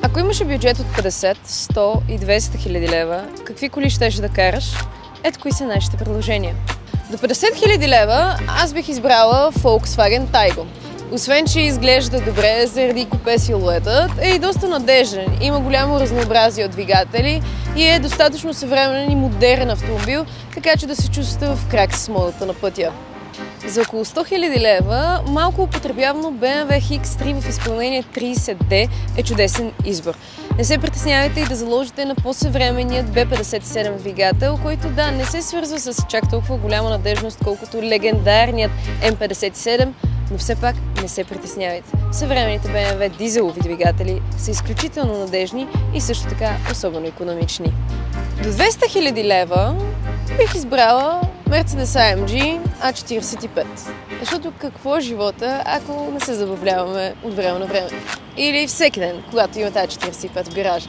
Ако имаше бюджет от 50, 100 и 200 хиляди лева, какви коли щеш да караш? Ето кои са нашите предложения. До 50 хиляди лева аз бих избрала Volkswagen Taigo. Освен, че изглежда добре заради купе силуетът, е и доста надежден, има голямо разнообразие от двигатели и е достатъчно съвременен и модерен автомобил, така че да се чувства в крак с модата на пътя. За около 100 хиляди лева, малко употребявано BMW X3 в изпълнение 30D е чудесен избор. Не се притеснявайте и да заложите на по-съвременният B57 двигател, който не се свързва с чак толкова голяма надежност, колкото легендарният M57, но все пак не се притеснявайте. Съвременните BMW дизелови двигатели са изключително надежни и също така особено икономични. До 200 хиляди лева бих избрала Mercedes AMG A45. Защото какво е живота, ако не се забавляваме от време на време? Или всеки ден, когато имате A45 в гаража?